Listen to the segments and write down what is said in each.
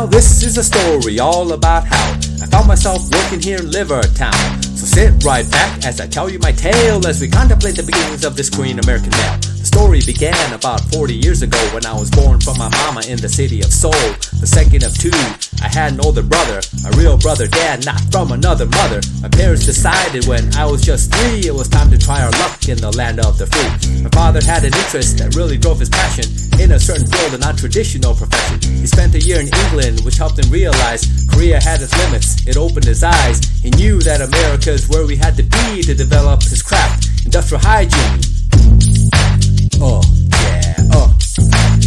this is a story all about how I found myself working here in Livertown. So sit right back as I tell you my tale as we contemplate the beginnings of this Korean American male. The story began about 40 years ago when I was born from my mama in the city of Seoul, the second of two. I had an older brother, a real brother dad, not from another mother. My parents decided when I was just 3 it was time to try our luck in the land of the free. My father had an interest that really drove his passion in a certain field, a non-traditional profession. He spent a year in England, which helped him realize Korea had its limits. It opened his eyes. He knew that America is where we had to be to develop his craft, industrial hygiene.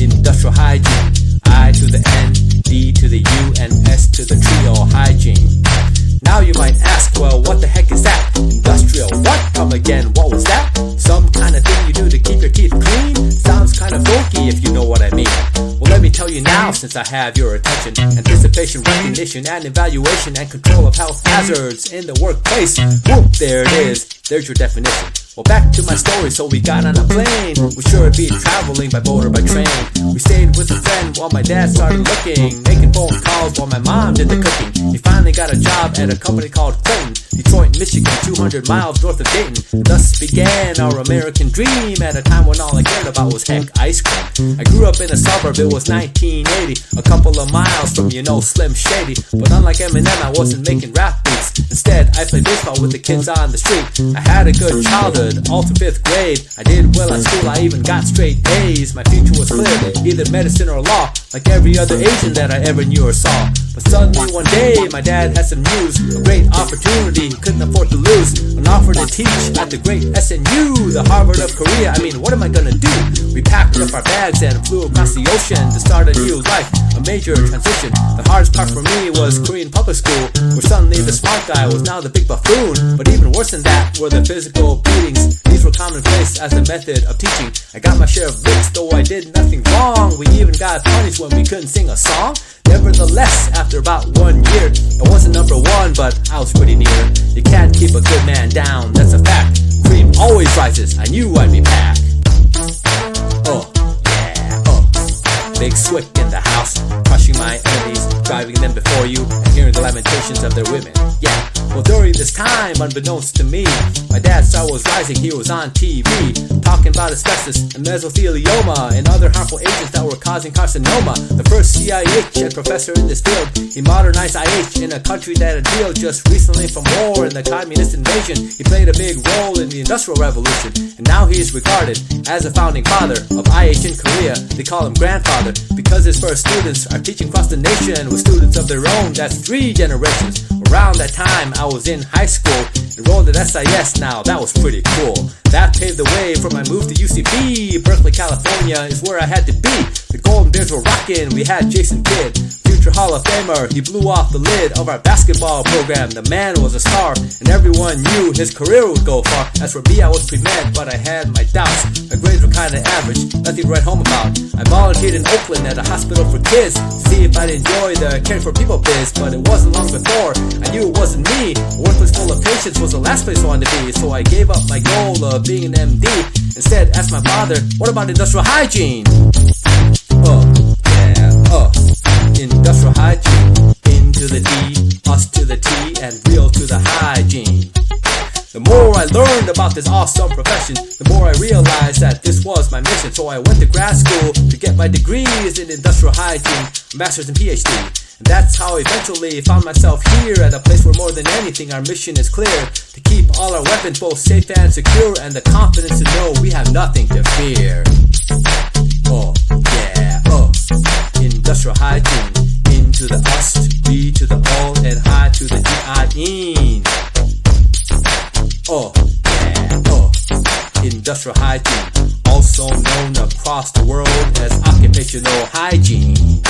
Industrial hygiene. I to the N, D to the U, and S to the trio, hygiene. Now you might ask, well, what the heck is that? Industrial what? Come again, what was that? Some kind of thing you do to keep your teeth clean? Sounds kind of funky if you know what I mean. Well, let me tell you now since I have your attention. Anticipation, recognition, and evaluation, and control of health hazards in the workplace. Whoop, there it is. There's your definition. Well, back to my story. So we got on a plane. We sure be traveling by boat or by train. We stayed with a friend while my dad started looking, making phone calls while my mom did the cooking. He finally got a job at a company called Clinton, Detroit, Michigan, 200 miles north of Dayton. And thus began our American dream at a time when all I cared about was heck ice cream. I grew up in a suburb, it was 1980, a couple of miles from, Slim Shady. But unlike Eminem, I wasn't making rap beats. Instead, I played baseball with the kids on the street. I had a good childhood, all through 5th grade. I did well at school, I even got straight A's. My future was clear, either medicine or law, like every other Asian that I ever knew or saw. But suddenly one day, my dad had some news, a great opportunity he couldn't afford to lose. An offer to teach at the great SNU, the Harvard of Korea. I mean, what am I gonna do? We packed up our bags and flew across the ocean to start a new life, a major transition. The hardest part for me was Korean public school, where suddenly the smart guy was now the big buffoon. But even worse than that were the physical beatings. These were commonplace as a method of teaching. I got my share of licks, though I did nothing wrong. We even got punished when we couldn't sing a song. Nevertheless, after about 1 year, I wasn't number one, but I was pretty near. You can't keep a good man down, that's a fact. Cream always rises, I knew I'd be back. Big Swick in the house, crushing my enemies, driving them before you, and hearing the lamentations of their women. Yeah, well during this time, unbeknownst to me, my dad's star was rising, he was on TV, talking about asbestos and mesothelioma and other harmful agents that were causing carcinoma. The first CIH professor in this field, he modernized IH in a country that had healed just recently from war and the communist invasion. He played a big role in the Industrial Revolution, and now he is regarded as a founding father of IH in Korea. They call him grandfather, because his first students are teaching across the nation with students of their own. That's 3 generations. Around that time, I was in high school, enrolled at SIS. Now that was pretty cool. That paved the way for my move to UCB. Berkeley, California is where I had to be. The Golden Bears were rockin'. We had Jason Kidd, future Hall of Famer. He blew off the lid of our basketball program. The man was a star, and everyone knew his career would go far. As for me, I was pre-med, but I had my doubts. My grades were kinda average, nothing to write home about. I volunteered in Oakland at a hospital for kids to see if I'd enjoy the caring for people biz, but it wasn't long before I knew it wasn't me. A workplace full of patients was the last place I wanted to be, so I gave up my goal of being an MD. Instead, asked my father, what about industrial hygiene? Industrial hygiene. Into the D, us to the T, and real to the hygiene. The more I learned about this awesome profession, the more I realized that this was my mission. So I went to grad school to get my degrees in industrial hygiene, master's and PhD. And that's how I eventually found myself here at a place where more than anything our mission is clear: to keep all our weapons both safe and secure, and the confidence to know we have nothing to fear. Industrial hygiene. Into the us, B to the O, and high to the D-I-E. Industrial hygiene, also known across the world as occupational hygiene.